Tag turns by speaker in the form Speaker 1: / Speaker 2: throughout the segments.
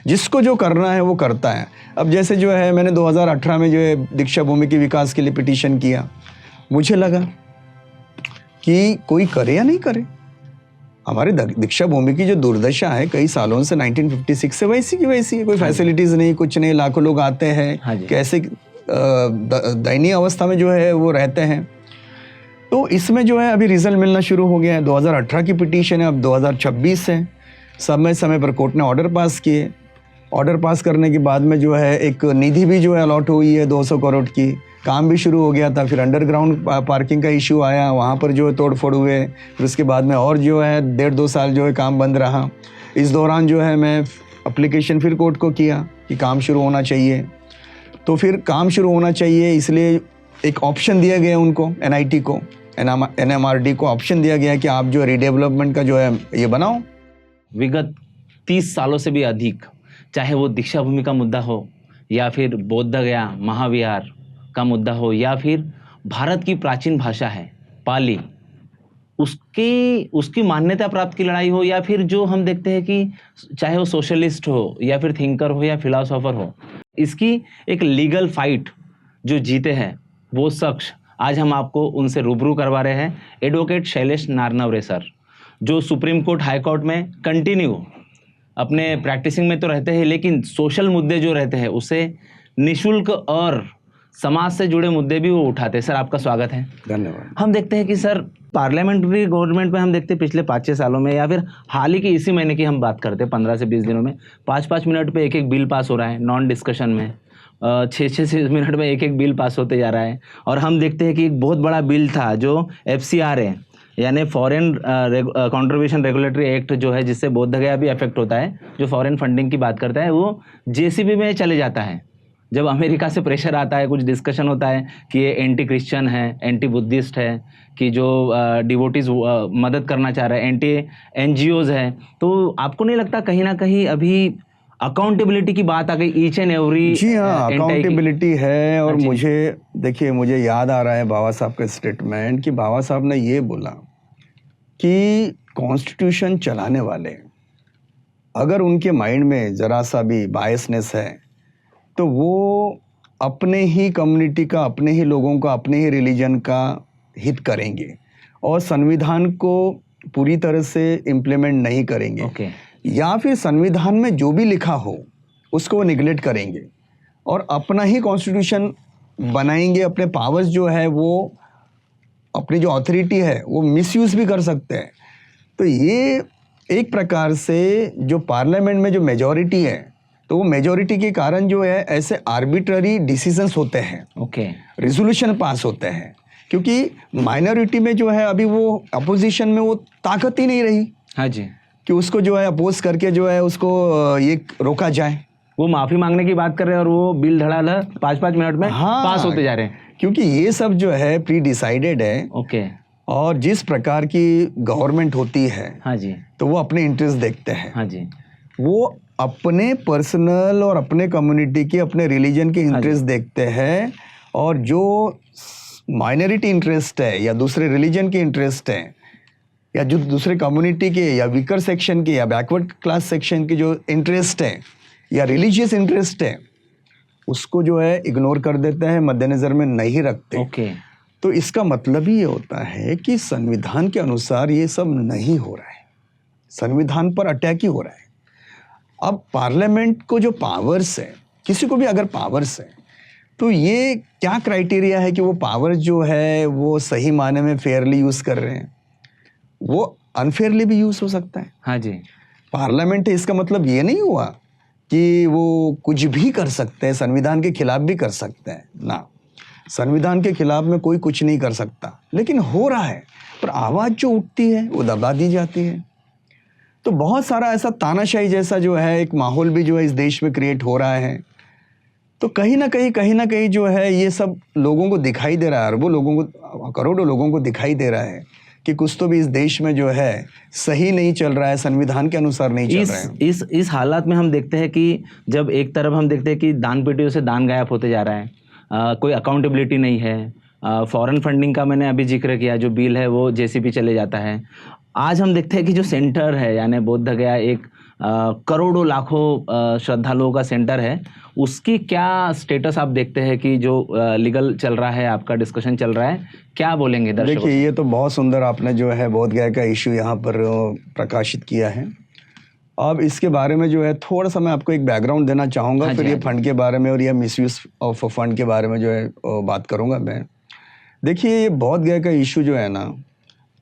Speaker 1: जिसको जो करना है वो करता है। अब जैसे जो है मैंने 2018 में जो है दीक्षा भूमि के विकास के लिए पिटीशन किया, मुझे लगा कि कोई करे या नहीं करे। हमारे दीक्षा भूमि की जो दुर्दशा है कई सालों से 1956 से वैसी की वैसी है, कोई फैसिलिटीज नहीं, कुछ नहीं, लाखों लोग आते हैं, कैसे दयनीय अवस्था में जो है वो रहते हैं। तो इसमें जो है अभी रिजल्ट मिलना शुरू हो गया है। 2018 की पिटीशन है, अब 2026 है। समय समय पर कोर्ट ने ऑर्डर पास किए। ऑर्डर पास करने के बाद में जो है एक निधि भी जो है अलॉट हुई है 200 करोड़ की, काम भी शुरू हो गया था। फिर अंडरग्राउंड पार्किंग का इशू आया, वहाँ पर जो है तोड़ फोड़ हुए। फिर उसके बाद में और जो है 1.5-2 साल जो है काम बंद रहा। इस दौरान जो है मैं एप्लीकेशन फिर कोर्ट को किया कि काम शुरू होना चाहिए। तो फिर काम शुरू होना चाहिए इसलिए एक ऑप्शन दिया गया उनको, NIT को, NMRD को ऑप्शन दिया गया कि आप जो रीडेवलपमेंट का जो है ये बनाओ।
Speaker 2: विगत 30 सालों से भी अधिक, चाहे वो दीक्षा भूमि का मुद्दा हो या फिर बोध गया महाविहार का मुद्दा हो या फिर भारत की प्राचीन भाषा है पाली, उसकी मान्यता प्राप्त की लड़ाई हो, या फिर जो हम देखते हैं कि चाहे वो सोशलिस्ट हो या फिर थिंकर हो या फिलोसोफर हो, इसकी एक लीगल फाइट जो जीते हैं वो शख्स आज हम आपको उनसे रूबरू करवा रहे हैं। एडवोकेट शैलेश नारनवरे सर, जो सुप्रीम कोर्ट, हाई कोर्ट में कंटिन्यू अपने प्रैक्टिसिंग में तो रहते हैं, लेकिन सोशल मुद्दे जो रहते हैं उसे निःशुल्क और समाज से जुड़े मुद्दे भी वो उठाते हैं। सर आपका स्वागत है।
Speaker 1: धन्यवाद।
Speaker 2: हम देखते हैं कि सर पार्लियामेंट्री गवर्नमेंट में हम देखते हैं पिछले 5-6 सालों में या फिर हाल ही की इसी महीने की हम बात करते हैं 15 से 20 दिनों में 5-5 मिनट पे एक बिल पास हो रहा है नॉन डिस्कशन में, 6-6 मिनट में एक बिल पास होते जा रहा है। और हम देखते हैं कि एक बहुत बड़ा बिल था जो FCRA यानी फॉरेन कंट्रीब्यूशन रेगुलेटरी एक्ट जो है, जिससे बोध गया भी अफेक्ट होता है, जो फॉरेन फंडिंग की बात करता है, वो JCB में चले जाता है। जब अमेरिका से प्रेशर आता है, कुछ डिस्कशन होता है कि ये एंटी क्रिश्चियन है, एंटी बुद्धिस्ट है, कि जो डिवोटीज मदद करना चाह रहे हैं, एंटी NGOs है, तो आपको नहीं लगता कहीं ना कहीं अभी अकाउंटेबिलिटी की बात आ गई ईच एंड एवरी?
Speaker 1: जी हाँ, अकाउंटेबिलिटी है। और मुझे देखिए, मुझे याद आ रहा है बाबा साहब का स्टेटमेंट कि बाबा साहब ने ये बोला कि कॉन्स्टिट्यूशन चलाने वाले अगर उनके माइंड में ज़रा सा भी बायसनेस है तो वो अपने ही कम्युनिटी का, अपने ही लोगों का, अपने ही रिलीजन का हित करेंगे और संविधान को पूरी तरह से इम्प्लीमेंट नहीं करेंगे। या फिर संविधान में जो भी लिखा हो उसको वो निगलेक्ट करेंगे और अपना ही कॉन्स्टिट्यूशन बनाएंगे। अपने पावर्स जो है वो, अपनी जो अथॉरिटी है वो मिसयूज भी कर सकते हैं। तो ये एक प्रकार से जो पार्लियामेंट में जो मेजॉरिटी है, तो वो मेजॉरिटी के कारण जो है ऐसे आर्बिट्ररी डिसीजंस होते हैं, रेजोल्यूशन पास होते हैं, क्योंकि माइनॉरिटी में जो है अभी वो अपोजिशन में वो ताकत ही नहीं रही।
Speaker 2: हाँ जी,
Speaker 1: कि उसको जो है अपोज करके जो है उसको ये रोका जाए।
Speaker 2: वो माफी मांगने की बात कर रहे हैं और वो बिल धड़ाधड़ 5-5 मिनट में पास होते जा रहे हैं,
Speaker 1: क्योंकि ये सब जो है प्री डिसाइडेड है। और जिस प्रकार की गवर्नमेंट होती है,
Speaker 2: हाँ जी,
Speaker 1: तो वो अपने इंटरेस्ट देखते हैं।
Speaker 2: हाँ जी,
Speaker 1: वो अपने पर्सनल और अपने कम्युनिटी के, अपने रिलीजन के इंटरेस्ट देखते हैं। और जो माइनॉरिटी इंटरेस्ट है या दूसरे रिलीजन के इंटरेस्ट हैं या जो दूसरे कम्युनिटी के या वीकर सेक्शन के या बैकवर्ड क्लास सेक्शन के जो इंटरेस्ट हैं या रिलीजियस इंटरेस्ट है, उसको जो है इग्नोर कर देते हैं, मद्देनजर में नहीं रखते। तो इसका मतलब ही ये होता है कि संविधान के अनुसार ये सब नहीं हो रहा है, संविधान पर अटैक ही हो रहा है। अब पार्लियामेंट को जो पावर्स है, किसी को भी अगर पावर्स है, तो ये क्या क्राइटेरिया है कि वो पावर्स जो है वो सही मायने में फेयरली यूज कर रहे हैं? वो अनफेयरली भी यूज हो सकता है।
Speaker 2: हाँ जी,
Speaker 1: पार्लियामेंट है, इसका मतलब ये नहीं हुआ कि वो कुछ भी कर सकते हैं, संविधान के खिलाफ भी कर सकते हैं ना। संविधान के खिलाफ में कोई कुछ नहीं कर सकता, लेकिन हो रहा है, पर आवाज जो उठती है वो दबा दी जाती है। तो बहुत सारा ऐसा तानाशाही जैसा जो है एक माहौल भी जो है इस देश में क्रिएट हो रहा है। तो कहीं ना कहीं जो है ये सब लोगों को दिखाई दे रहा है, अरबों लोगों को, करोड़ों लोगों को दिखाई दे रहा है कि कुछ तो भी इस देश में जो है सही नहीं चल रहा है, संविधान के अनुसार नहीं चल रहा है।
Speaker 2: इस हालात में हम देखते हैं कि जब एक तरफ हम देखते हैं कि दान पेटियों से दान गायब होते जा रहा है, कोई अकाउंटेबिलिटी नहीं है। फॉरेन फंडिंग का मैंने अभी जिक्र किया, जो बिल है वो JCB चले जाता है। आज हम देखते हैं कि जो सेंटर है यानी बोध गया एक करोड़ों लाखों श्रद्धालुओं का सेंटर है, उसकी क्या स्टेटस आप देखते हैं कि जो लीगल चल रहा है, आपका डिस्कशन चल रहा है, क्या बोलेंगे दर्शकों से?
Speaker 1: देखिए, ये तो बहुत सुंदर आपने जो है बोध गया का इशू यहाँ पर प्रकाशित किया है। अब इसके बारे में जो है थोड़ा सा मैं आपको एक बैकग्राउंड देना चाहूँगा,
Speaker 2: हाँ जी,
Speaker 1: फिर ये
Speaker 2: हाँ जी।
Speaker 1: फंड के बारे में और ये मिसयूज ऑफ फंड के बारे में जो है बात करूँगा मैं। देखिए, ये बोध गया का इशू जो है ना,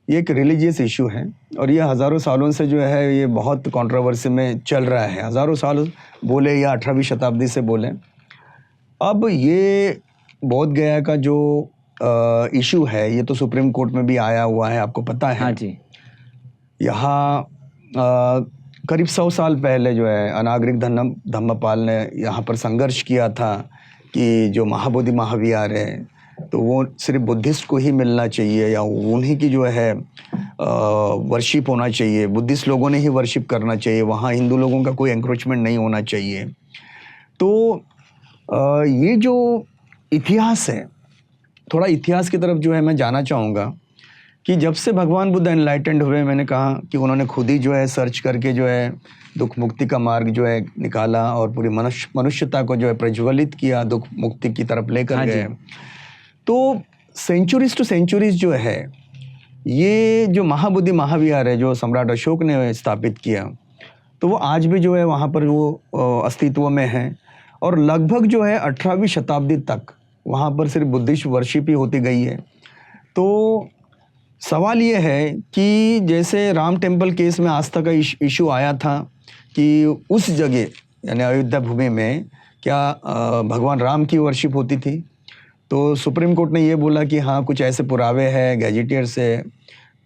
Speaker 1: ये एक रिलीजियस इशू है और ये हज़ारों सालों से जो है ये बहुत कंट्रोवर्सी में चल रहा है। हज़ारों साल बोले या 18वीं शताब्दी से बोले। अब ये बोध गया का जो इशू है, ये तो सुप्रीम कोर्ट में भी आया हुआ है, आपको पता है।
Speaker 2: हाँ जी।
Speaker 1: यहाँ करीब 100 साल पहले जो है अनागरिक धम्मपाल ने यहाँ पर संघर्ष किया था कि जो महाबोधि महाविहार है तो वो सिर्फ बुद्धिस्ट को ही मिलना चाहिए या उन्हीं की जो है वर्शिप होना चाहिए, बुद्धिस्ट लोगों ने ही वर्शिप करना चाहिए, वहाँ हिंदू लोगों का कोई एंक्रोचमेंट नहीं होना चाहिए। तो ये जो इतिहास है, थोड़ा इतिहास की तरफ जो है मैं जाना चाहूँगा कि जब से भगवान बुद्ध एनलाइटेंड हुए, मैंने कहा कि उन्होंने खुद ही जो है सर्च करके जो है दुख मुक्ति का मार्ग जो है निकाला और पूरी मनुष्यता को जो है प्रज्वलित किया, दुख मुक्ति की तरफ लेकर
Speaker 2: हाँ
Speaker 1: गए। तो सेंचुरीज टू सेंचुरीज जो है ये जो महाबोधि महाविहार है जो सम्राट अशोक ने स्थापित किया, तो वो आज भी जो है वहाँ पर वो अस्तित्व में है और लगभग जो है 18वीं शताब्दी तक वहाँ पर सिर्फ बुद्धिस्ट वर्शिप ही होती गई है। तो सवाल ये है कि जैसे राम टेम्पल केस में आस्था का इशू आया था कि उस जगह यानी अयोध्या भूमि में क्या भगवान राम की वर्शिप होती थी, तो सुप्रीम कोर्ट ने ये बोला कि हाँ कुछ ऐसे पुरावे हैं गैजेटियर से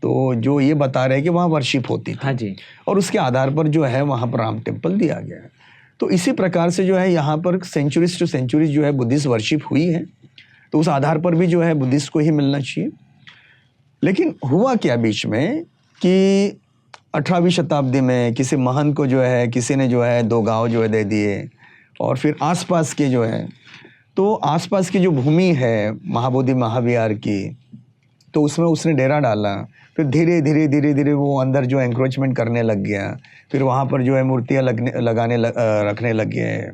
Speaker 1: तो जो ये बता रहे हैं कि वहाँ वर्शिप होती थी।
Speaker 2: हाँ जी।
Speaker 1: और उसके आधार पर जो है वहाँ पर राम टेम्पल दिया गया है। तो इसी प्रकार से जो है यहाँ पर सेंचुरीज टू सेंचुरीज जो है बुद्धिस्ट वर्शिप हुई है, तो उस आधार पर भी जो है बुद्धिस्ट को ही मिलना चाहिए। लेकिन हुआ क्या बीच में कि 18वीं शताब्दी में किसी महंत को जो है किसी ने जो है 2 गांव जो है दे दिए और फिर आसपास के जो है तो आसपास की जो भूमि है महाबोधि महाविहार की, तो उसमें उसने डेरा डाला। फिर धीरे धीरे वो अंदर जो एंक्रोचमेंट करने लग गया, फिर वहाँ पर जो है मूर्तियाँ रखने लग गए।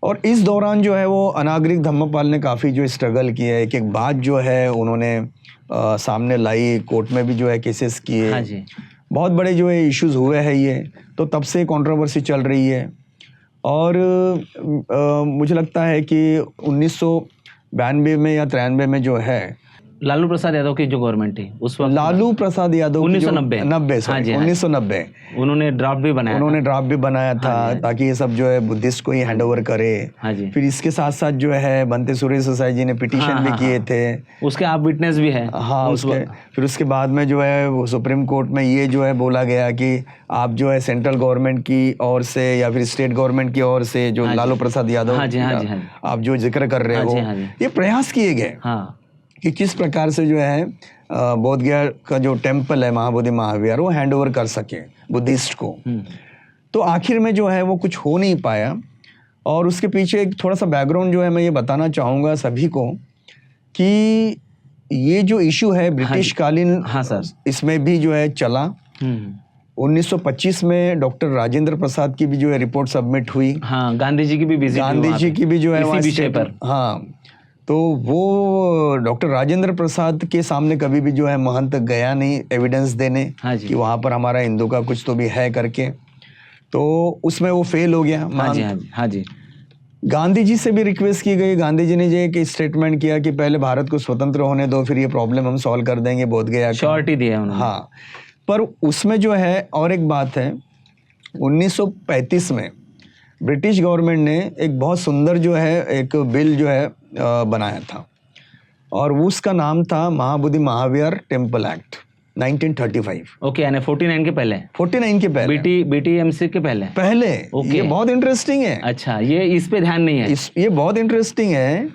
Speaker 1: और इस दौरान जो है वो अनागरिक धम्मपाल ने काफ़ी जो स्ट्रगल किया, एक बात जो है उन्होंने सामने लाई, कोर्ट में भी जो है केसेस किए।
Speaker 2: हाँ जी।
Speaker 1: बहुत बड़े जो है इश्यूज हुए हैं ये, तो तब से कंट्रोवर्सी चल रही है। और मुझे लगता है कि 1992 में या 93 में जो है
Speaker 2: लालू प्रसाद यादव की जो गवर्नमेंट थी उस वक्त,
Speaker 1: लालू प्रसाद यादव 1990
Speaker 2: उन्होंने ड्राफ्ट भी बनाया
Speaker 1: था ताकि ये सब जो है बुद्धिस्ट को ही हैंडओवर करे।
Speaker 2: हाँ जी।
Speaker 1: फिर इसके साथ साथ जो है बनते सूर्य सोसाइटी जी ने पिटीशन भी किए थे,
Speaker 2: उसके आप विटनेस भी है।
Speaker 1: हाँ फिर उसके बाद में जो है वो सुप्रीम कोर्ट में ये जो है बोला गया कि आप जो है सेंट्रल गवर्नमेंट की ओर से या फिर स्टेट गवर्नमेंट की ओर से जो लालू प्रसाद यादव आप जो जिक्र कर रहे हो, ये प्रयास किए गए कि किस प्रकार से जो है बोध गया का जो टेम्पल है महाबोधि महाविहार वो हैंड ओवर कर सके बुद्धिस्ट को। तो आखिर में जो है वो कुछ हो नहीं पाया। और उसके पीछे एक थोड़ा सा बैकग्राउंड जो है मैं ये बताना चाहूँगा सभी को कि ये जो इशू है ब्रिटिश कालीन,
Speaker 2: हाँ सर, इसमें
Speaker 1: भी जो है चला। 1925 में डॉक्टर राजेंद्र प्रसाद की भी जो है रिपोर्ट सबमिट हुई।
Speaker 2: हाँ, गांधी जी की भी
Speaker 1: जो है
Speaker 2: इसी विषय पर।
Speaker 1: हाँ, तो वो डॉक्टर राजेंद्र प्रसाद के सामने कभी भी जो है महंत गया नहीं एविडेंस देने कि वहाँ पर हमारा हिंदू का कुछ तो भी है करके, तो उसमें वो फेल हो गया।
Speaker 2: हाँ जी।
Speaker 1: गांधी जी से भी रिक्वेस्ट की गई, गांधी जी ने जो एक स्टेटमेंट किया कि पहले भारत को स्वतंत्र होने दो, फिर ये प्रॉब्लम हम सॉल्व कर देंगे बोध गया,
Speaker 2: श्योरिटी दिया उन्होंने।
Speaker 1: हाँ, पर उसमें जो है और एक बात है, 1935 में ब्रिटिश गवर्नमेंट ने एक बहुत सुंदर जो है एक बिल जो है बनाया था और उसका नाम था महाबोधि महाविहार टेम्पल एक्ट 1935।
Speaker 2: ओके, यानी 49 के पहले, बीटीएमसी के पहले।
Speaker 1: ये बहुत इंटरेस्टिंग है।
Speaker 2: अच्छा, ये इस पे ध्यान नहीं है।
Speaker 1: ये बहुत इंटरेस्टिंग है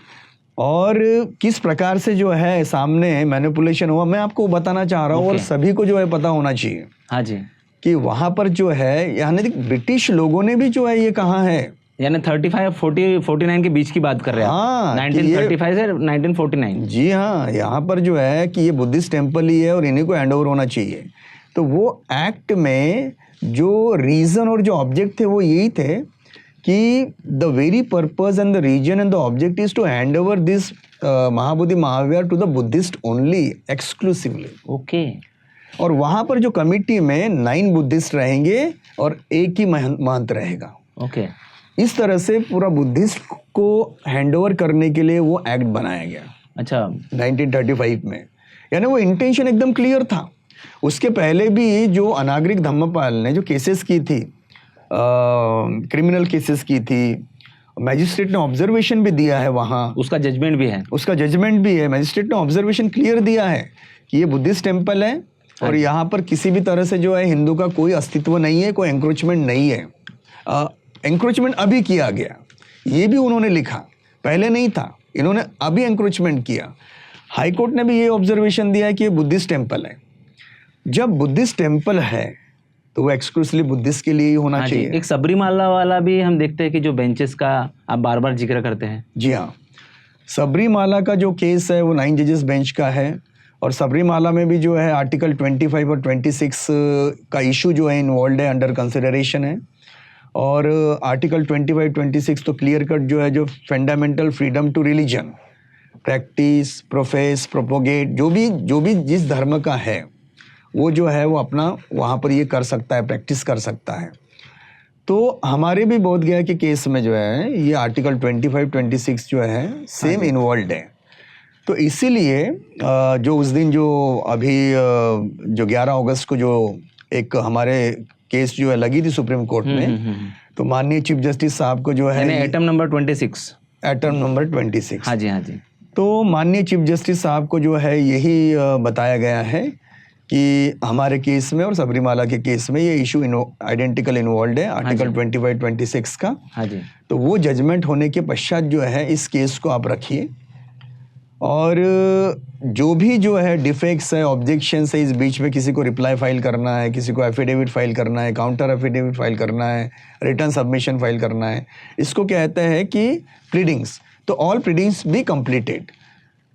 Speaker 1: और किस प्रकार से जो है सामने मैनिपुलेशन हुआ मैं आपको बताना चाह रहा हूँ। और सभी को जो है पता होना चाहिए, हाँ जी, कि वहां पर जो है यानी ब्रिटिश लोगों ने भी जो है ये कहा है,
Speaker 2: यानी 35-49 के बीच की बात कर रहे हैं। हाँ, 1935 से 1949।
Speaker 1: जी हाँ, यहाँ पर जो है कि ये बुद्धिस्ट टेम्पल ही है और इन्हीं को हैंड ओवर होना चाहिए। तो वो एक्ट में जो रीज़न और जो ऑब्जेक्ट थे वो यही थे कि the very purpose and the reason and the object is to hand over this Mahabodhi Mahavihara to the Buddhist only exclusively.
Speaker 2: Okay.
Speaker 1: और वहाँ पर जो कमिटी में 9 बुद्धिस्ट रहेंगे और एक ही महंत रहेगा।
Speaker 2: ओके।
Speaker 1: इस तरह से पूरा बुद्धिस्ट को हैंडओवर करने के लिए वो एक्ट बनाया गया।
Speaker 2: अच्छा।
Speaker 1: 1935 में, यानी वो इंटेंशन एकदम क्लियर था। उसके पहले भी जो अनागरिक धम्मपाल ने जो केसेस की थी, क्रिमिनल केसेस की थी, मैजिस्ट्रेट ने ऑब्जर्वेशन भी दिया है वहाँ,
Speaker 2: उसका जजमेंट भी है।
Speaker 1: उसका जजमेंट भी है। मैजिस्ट्रेट ने ऑब्जर्वेशन क्लियर दिया है कि ये बुद्धिस्ट टेम्पल है और यहाँ पर किसी भी तरह से जो है हिंदू का कोई अस्तित्व नहीं है, कोई एंक्रोचमेंट नहीं है। एंक्रोचमेंट अभी किया गया, ये भी उन्होंने लिखा, पहले नहीं था, इन्होंने अभी एंक्रोचमेंट किया। हाई कोर्ट ने भी ये ऑब्जर्वेशन दिया है कि ये बुद्धिस्ट टेम्पल है। जब बुद्धिस्ट टेम्पल है तो वो एक्सक्लूसिवली बुद्धिस्ट के लिए ही होना चाहिए।
Speaker 2: एक सबरीमाला वाला भी हम देखते हैं कि जो बेंचेस का आप बार बार जिक्र करते हैं।
Speaker 1: जी हाँ, सबरीमाला का जो केस है वो 9 जजेस बेंच का है। और सबरीमाला में भी जो है आर्टिकल 25 और 26 का इशू जो है इन्वॉल्व है, अंडर कंसिडरेशन है। और आर्टिकल 25, 26 तो क्लियर कट जो है, जो fundamental freedom to religion, practice, profess, propagate, जो भी जिस धर्म का है वो जो है वो अपना वहाँ पर ये कर सकता है, प्रैक्टिस कर सकता है। तो हमारे भी बोध गया कि केस में जो है ये आर्टिकल 25, 26 जो है सेम इन्वॉल्व है। तो इसीलिए जो उस दिन जो अभी जो 11 अगस्त को जो एक हमारे केस जो है लगी थी सुप्रीम कोर्ट में, तो माननीय चीफ जस्टिस साहब को जो है
Speaker 2: एटम नंबर 26,
Speaker 1: एटम नंबर 26,
Speaker 2: हाँ जी हाँ जी,
Speaker 1: तो माननीय चीफ जस्टिस साहब को जो है यही बताया गया है कि हमारे केस में और सबरीमाला के केस में ये इशू आइडेंटिकल इन्वॉल्व है, आर्टिकल 25, 26 का।
Speaker 2: हाँ जी।
Speaker 1: तो वो जजमेंट होने के पश्चात जो है इस केस को आप रखिए, और जो भी जो है डिफेक्ट्स है, ऑब्जेक्शंस है, इस बीच में किसी को रिप्लाई फाइल करना है, किसी को एफिडेविट फाइल करना है, काउंटर एफिडेविट फाइल करना है, रिटर्न सबमिशन फाइल करना है, इसको कहते हैं कि प्लीडिंग्स। तो ऑल प्लीडिंग्स भी कंप्लीटेड।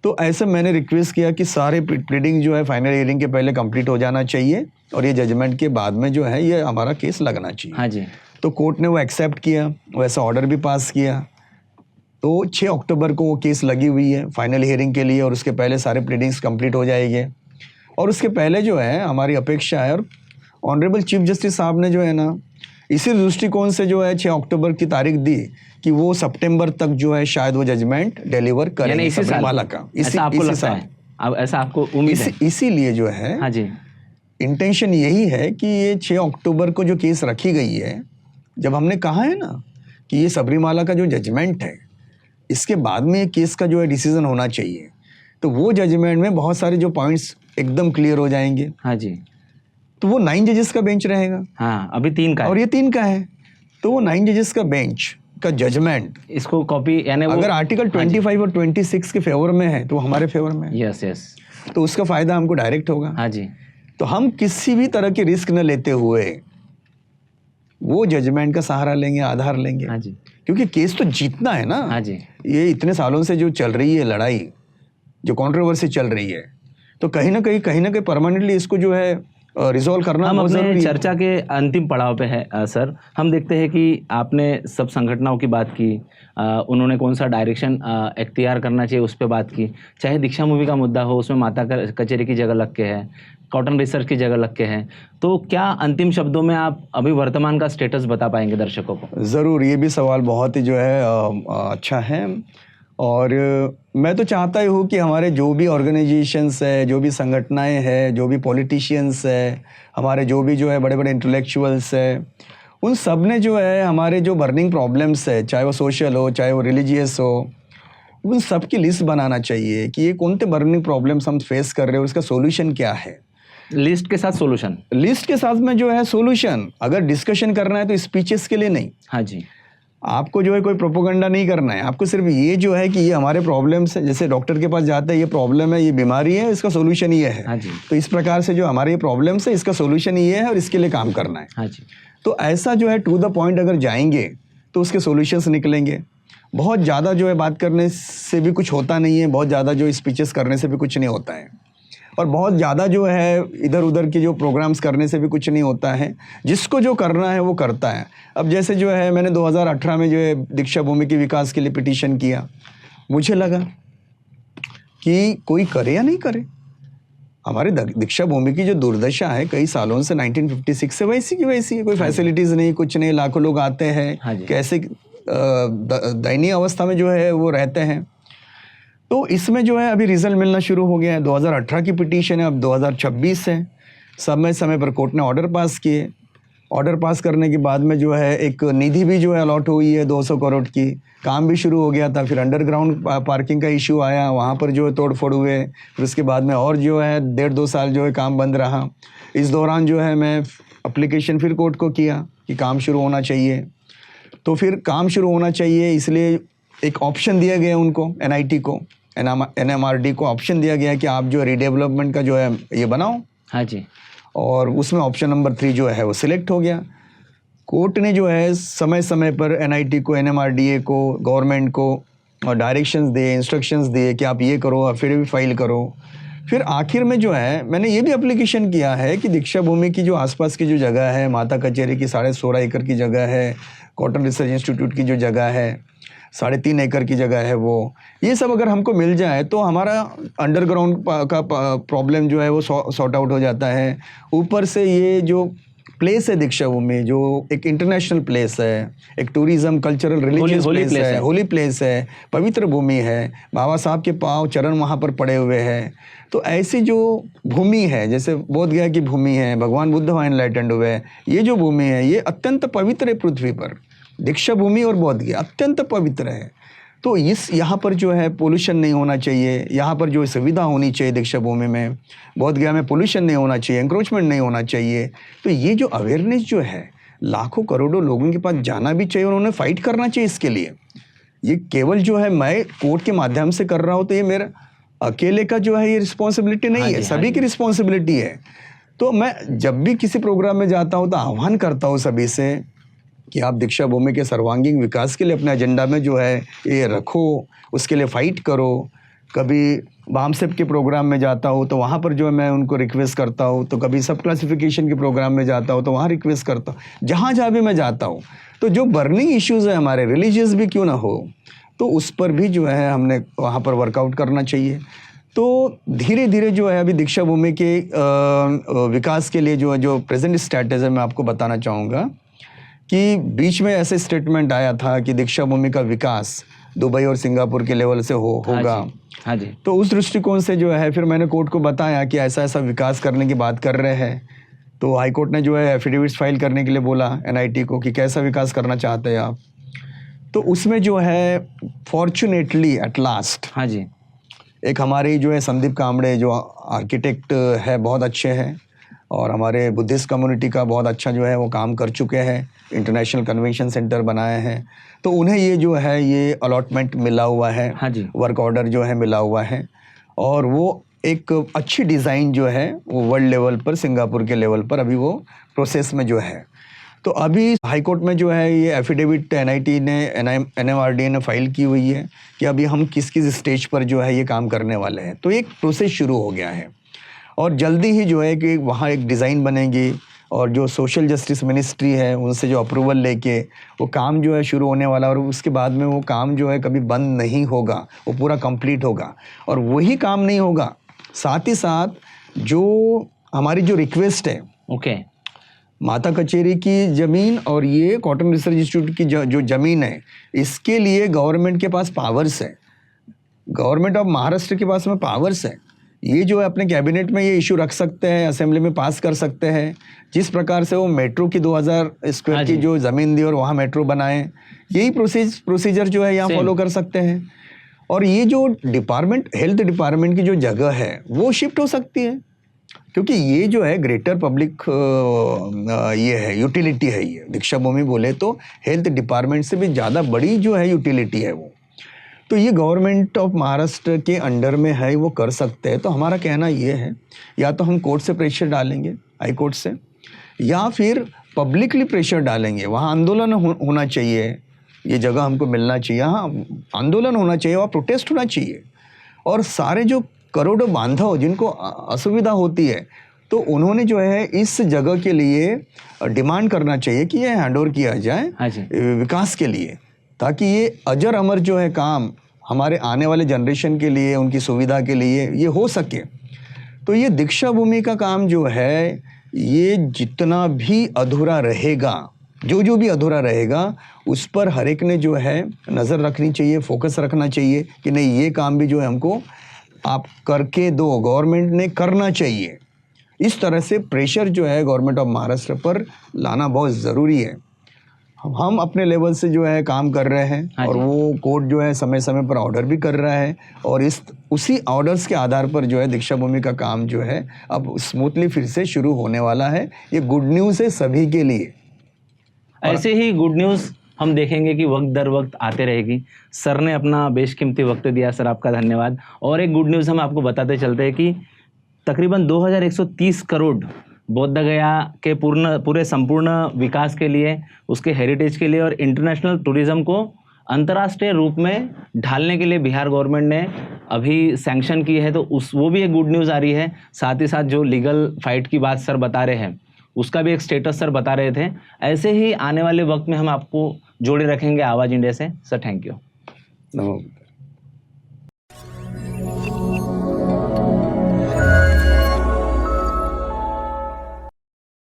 Speaker 1: तो ऐसे मैंने रिक्वेस्ट किया कि सारे प्लीडिंग जो है फाइनल हियरिंग के पहले कंप्लीट हो जाना चाहिए और ये जजमेंट के बाद में जो है ये हमारा केस लगना चाहिए।
Speaker 2: हाँ जी।
Speaker 1: तो कोर्ट ने वो एक्सेप्ट किया, वैसा ऑर्डर भी पास किया। तो 6 अक्टूबर को वो केस लगी हुई है फाइनल हियरिंग के लिए, और उसके पहले सारे प्लीडिंग्स कंप्लीट हो जाएंगे। और उसके पहले जो है हमारी अपेक्षा है, और ऑनरेबल चीफ जस्टिस साहब ने जो है ना इसी दृष्टिकोण से जो है 6 अक्टूबर की तारीख दी कि वो सितंबर तक जो है शायद वो जजमेंट डिलीवर करेंगे सबरीमाला का।
Speaker 2: ऐसा आपको लगता है? अब ऐसा आपको उम्मीद है?
Speaker 1: इसीलिए जो है,
Speaker 2: हाँ जी,
Speaker 1: इंटेंशन यही है कि ये 6 अक्टूबर को जो केस रखी गई है, जब हमने कहा है ना कि ये सबरीमाला का जो जजमेंट है इसके बाद में ये केस का जो है डिसीजन होना चाहिए, तो वो जजमेंट में बहुत सारे जो पॉइंट्स एकदम क्लियर हो जाएंगे।
Speaker 2: हाँ जी।
Speaker 1: तो वो 9 जजेस का बेंच रहेगा।
Speaker 2: हाँ, अभी 3 का है।
Speaker 1: और ये 3 का है, तो वो 9 जजेस का बेंच का जजमेंट,
Speaker 2: इसको कॉपी यानी
Speaker 1: अगर आर्टिकल 25 और 26 के फेवर में है तो हमारे फेवर में है।
Speaker 2: यस यस,
Speaker 1: तो उसका फायदा हमको डायरेक्ट होगा।
Speaker 2: हाँ जी।
Speaker 1: तो हम किसी भी तरह के रिस्क न लेते हुए वो जजमेंट का सहारा लेंगे, आधार लेंगे।
Speaker 2: हाँ जी,
Speaker 1: क्योंकि केस तो जीतना है ना।
Speaker 2: हाँ जी।
Speaker 1: ये इतने सालों से जो चल रही है लड़ाई, जो कंट्रोवर्सी चल रही है, तो कहीं ना कहीं परमानेंटली इसको जो है रिजॉल्व करना
Speaker 2: हम
Speaker 1: बहुत
Speaker 2: अपने
Speaker 1: जरूरी है।
Speaker 2: चर्चा के अंतिम पड़ाव पे है सर। हम देखते हैं कि आपने सब संगठनों की बात की, उन्होंने कौन सा डायरेक्शन इख्तियार करना चाहिए उस पर बात की। चाहे दीक्षा मूवी का मुद्दा हो, उसमें माता कचेरी की जगह लग के है, कॉटन रिसर्च की जगह लग के है। तो क्या अंतिम शब्दों में आप अभी वर्तमान का स्टेटस बता पाएंगे दर्शकों को?
Speaker 1: ज़रूर, ये भी सवाल बहुत ही जो है अच्छा है। और मैं तो चाहता ही हूँ कि हमारे जो भी ऑर्गेनाइजेशंस है, जो भी संगठनाएं हैं, जो भी पॉलिटिशियंस है, हमारे जो भी जो है बड़े बड़े इंटेलेक्चुअल्स है, उन सब ने जो है हमारे जो बर्निंग प्रॉब्लम्स है, चाहे वो सोशल हो चाहे वो रिलीजियस हो, उन सब की लिस्ट बनाना चाहिए कि ये कौन से बर्निंग प्रॉब्लम्स हम फेस कर रहे हो, उसका सोल्यूशन क्या है।
Speaker 2: लिस्ट के साथ सोल्यूशन,
Speaker 1: लिस्ट के साथ में जो है सोल्यूशन। अगर डिस्कशन करना है तो स्पीचेस के लिए नहीं।
Speaker 2: हाँ जी,
Speaker 1: आपको जो है कोई प्रोपोगंडा नहीं करना है, आपको सिर्फ ये जो है कि ये हमारे प्रॉब्लम्स है, जैसे डॉक्टर के पास जाते हैं, ये प्रॉब्लम है, ये बीमारी है, इसका सोल्यूशन ये है।
Speaker 2: हाँ जी।
Speaker 1: तो इस प्रकार से जो हमारे ये प्रॉब्लम्स है, इसका सोल्यूशन ये है और इसके लिए काम करना है।
Speaker 2: हाँ जी।
Speaker 1: तो ऐसा जो है टू द पॉइंट अगर जाएंगे तो उसके सोल्यूशंस निकलेंगे। बहुत ज़्यादा जो है बात करने से भी कुछ होता नहीं है, बहुत ज़्यादा जो स्पीचेस करने से भी कुछ नहीं होता है। और बहुत ज़्यादा जो है इधर उधर के जो प्रोग्राम्स करने से भी कुछ नहीं होता है। जिसको जो करना है वो करता है। अब जैसे जो है मैंने 2018 में जो है दीक्षा भूमि के विकास के लिए पिटीशन किया। मुझे लगा कि कोई करे या नहीं करे। हमारे दीक्षा भूमि की जो दुर्दशा है कई सालों से 1956 से वैसी की वैसी है। कोई फैसिलिटीज़ नहीं, कुछ नहीं, लाखों लोग आते हैं, कैसे दयनीय अवस्था में जो है वो रहते हैं। तो इसमें जो है अभी रिजल्ट मिलना शुरू हो गया है। 2018 की पिटीशन है, अब 2026 है। समय समय पर कोर्ट ने ऑर्डर पास किए। ऑर्डर पास करने के बाद में जो है एक निधि भी जो है अलॉट हुई है 200 करोड़ की। काम भी शुरू हो गया था। फिर अंडरग्राउंड पार्किंग का इशू आया, वहाँ पर जो है तोड़ फोड़ हुए। फिर उसके बाद में और जो है 1.5-2 साल जो है काम बंद रहा। इस दौरान जो है मैं एप्लीकेशन फिर कोर्ट को किया कि काम शुरू होना चाहिए। तो फिर काम शुरू होना चाहिए इसलिए एक ऑप्शन दिया गया उनको, NIT को, NMRD को ऑप्शन दिया गया कि आप जो रीडेवलपमेंट का जो है ये बनाओ।
Speaker 2: हाँ जी।
Speaker 1: और उसमें ऑप्शन नंबर 3 जो है वो सिलेक्ट हो गया। कोर्ट ने जो है समय समय पर NIT को, NMRDA को, गवर्नमेंट को और डायरेक्शंस दिए, इंस्ट्रक्शंस दिए कि आप ये करो, एफिडेविट फाइल करो। फिर आखिर में जो है मैंने ये भी एप्लीकेशन किया है कि दीक्षा भूमि की जो आसपास की जो जगह है, माता कचेरी की 16.5 एकड़ की जगह है, कॉटन रिसर्च इंस्टीट्यूट की जो जगह है 3.5 एकड़ की जगह है, वो ये सब अगर हमको मिल जाए तो हमारा अंडरग्राउंड का प्रॉब्लम जो है वो सॉर्ट आउट हो जाता है। ऊपर से ये जो प्लेस है दीक्षा भूमि, जो एक इंटरनेशनल प्लेस है, एक टूरिज्म, कल्चरल, रिलीजियस प्लेस है, होली प्लेस है, पवित्र भूमि है, बाबा साहब के पांव चरण वहाँ पर पड़े हुए हैं। तो ऐसी जो भूमि है, जैसे बोध गया की भूमि है, भगवान बुद्ध वहाँ एनलाइटेंड हुए, ये जो भूमि है ये अत्यंत पवित्र है पृथ्वी पर। दीक्षा भूमि और बोध गया अत्यंत पवित्र है। तो यहाँ पर जो है पोल्यूशन नहीं होना चाहिए, यहाँ पर जो सुविधा होनी चाहिए दीक्षा भूमि में, बोध गया में पोल्यूशन नहीं होना चाहिए, एंक्रोचमेंट नहीं होना चाहिए। तो ये जो अवेयरनेस जो है लाखों करोड़ों लोगों के पास जाना भी चाहिए, उन्होंने फाइट करना चाहिए इसके लिए। ये केवल जो है मैं कोर्ट के माध्यम से कर रहा हूँ तो ये मेरा अकेले का जो है ये रिस्पॉन्सिबिलिटी नहीं है, सभी की रिस्पॉन्सिबिलिटी है। तो मैं जब भी किसी प्रोग्राम में जाता हूँ तो आह्वान करता हूँ सभी से कि आप दीक्षा भूमि के सर्वांगीण विकास के लिए अपने एजेंडा में जो है ये रखो, उसके लिए फाइट करो। कभी बामसेप के प्रोग्राम में जाता हूँ तो वहाँ पर जो है मैं उनको रिक्वेस्ट करता हूँ, तो कभी सब क्लासिफिकेशन के प्रोग्राम में जाता हूँ तो वहाँ रिक्वेस्ट करता हूँ। जहाँ जहाँ भी मैं जाता हूँ तो जो बर्निंग इश्यूज़ है हमारे, रिलीजियस भी क्यों ना हो, तो उस पर भी जो है हमने वहाँ पर वर्कआउट करना चाहिए। तो धीरे धीरे जो है अभी दीक्षा भूमि के विकास के लिए जो प्रेजेंट स्टेटस है मैं आपको बताना चाहूँगा कि बीच में ऐसे स्टेटमेंट आया था कि दीक्षा भूमि का विकास दुबई और सिंगापुर के लेवल से होगा।
Speaker 2: हाँ जी।
Speaker 1: तो उस दृष्टिकोण से जो है फिर मैंने कोर्ट को बताया कि ऐसा ऐसा विकास करने की बात कर रहे हैं। तो हाई कोर्ट ने जो है एफिडेविट्स फाइल करने के लिए बोला NIT को कि कैसा विकास करना चाहते हैं आप। तो उसमें जो है फॉर्चुनेटली एट लास्ट,
Speaker 2: हाँ जी,
Speaker 1: एक हमारे जो है संदीप कामड़े जो आर्किटेक्ट है, बहुत अच्छे हैं और हमारे बुद्धिस्ट कम्युनिटी का बहुत अच्छा जो है वो काम कर चुके हैं, इंटरनेशनल कन्वेंशन सेंटर बनाए हैं। तो उन्हें ये जो है ये अलॉटमेंट मिला हुआ है,
Speaker 2: हाँ जी,
Speaker 1: वर्क ऑर्डर जो है मिला हुआ है और वो एक अच्छी डिज़ाइन जो है वो वर्ल्ड लेवल पर, सिंगापुर के लेवल पर अभी वो प्रोसेस में जो है। तो अभी हाई कोर्ट में जो है ये एफिडेविट NIT ने, NMRDA ने फाइल की हुई है कि अभी हम किस किस स्टेज पर जो है ये काम करने वाले हैं। तो एक प्रोसेस शुरू हो गया है और जल्दी ही जो है कि वहाँ एक डिज़ाइन बनेगी और जो सोशल जस्टिस मिनिस्ट्री है उनसे जो अप्रूवल लेके वो काम जो है शुरू होने वाला और उसके बाद में वो काम जो है कभी बंद नहीं होगा, वो पूरा कंप्लीट होगा। और वही काम नहीं होगा, साथ ही साथ जो हमारी जो रिक्वेस्ट है,
Speaker 2: ओके,
Speaker 1: माता कचेरी की ज़मीन और ये कॉटन रिसर्च इंस्टीट्यूट की जो ज़मीन है, इसके लिए गवर्नमेंट के पास पावर्स है, गवर्नमेंट ऑफ महाराष्ट्र के पास में पावर्स है। ये जो है अपने कैबिनेट में ये इशू रख सकते हैं, असेंबली में पास कर सकते हैं। जिस प्रकार से वो मेट्रो की 2000 स्क्वायर की जो ज़मीन दी और वहाँ मेट्रो बनाए, यही प्रोसीजर जो है यहाँ फॉलो कर सकते हैं। और ये जो डिपार्टमेंट, हेल्थ डिपार्टमेंट की जो जगह है वो शिफ्ट हो सकती है, क्योंकि ये जो है ग्रेटर पब्लिक ये है, यूटिलिटी है। ये दीक्षा भूमि बोले तो हेल्थ डिपार्टमेंट से भी ज़्यादा बड़ी जो है यूटिलिटी है वो। तो ये गवर्नमेंट ऑफ महाराष्ट्र के अंडर में है, वो कर सकते हैं। तो हमारा कहना ये है, या तो हम कोर्ट से प्रेशर डालेंगे, हाई कोर्ट से, या फिर पब्लिकली प्रेशर डालेंगे। वहाँ आंदोलन होना चाहिए, ये जगह हमको मिलना चाहिए, हाँ आंदोलन होना चाहिए, वहाँ प्रोटेस्ट होना चाहिए। और सारे जो करोड़ों बांधव जिनको असुविधा होती है, तो उन्होंने जो है इस जगह के लिए डिमांड करना चाहिए कि ये हैंड ओवर किया जाए
Speaker 2: हाँ जी।
Speaker 1: विकास के लिए, ताकि ये अजर अमर जो है काम हमारे आने वाले जनरेशन के लिए, उनकी सुविधा के लिए ये हो सके। तो ये दीक्षा भूमि का काम जो है, ये जितना भी अधूरा रहेगा, जो भी अधूरा रहेगा, उस पर हर एक ने जो है नज़र रखनी चाहिए, फोकस रखना चाहिए कि नहीं ये काम भी जो है हमको आप करके दो, गवर्नमेंट ने करना चाहिए। इस तरह से प्रेशर जो है गवर्नमेंट ऑफ महाराष्ट्र पर लाना बहुत ज़रूरी है। हम अपने लेवल से जो है काम कर रहे हैं,
Speaker 2: हाँ
Speaker 1: और
Speaker 2: जी।
Speaker 1: वो कोर्ट जो है समय समय पर ऑर्डर भी कर रहा है, और उसी ऑर्डर्स के आधार पर जो है दीक्षा भूमि का काम जो है अब स्मूथली फिर से शुरू होने वाला है। ये गुड न्यूज़ है सभी के लिए।
Speaker 2: ऐसे ही गुड न्यूज़ हम देखेंगे कि वक्त दर वक्त आते रहेगी। सर ने अपना बेशकीमती वक्त दिया, सर आपका धन्यवाद। और एक गुड न्यूज़ हम आपको बताते चलते हैं कि तकरीबन 2130 करोड़ बोध गया के पूरे संपूर्ण विकास के लिए, उसके हेरिटेज के लिए और इंटरनेशनल टूरिज्म को अंतर्राष्ट्रीय रूप में ढालने के लिए बिहार गवर्नमेंट ने अभी सैंक्शन की है। तो वो भी एक गुड न्यूज़ आ रही है। साथ ही साथ जो लीगल फाइट की बात सर बता रहे हैं, उसका भी एक स्टेटस सर बता रहे थे। ऐसे ही आने वाले वक्त में हम आपको जोड़े रखेंगे आवाज़ इंडिया से। Sir thank you.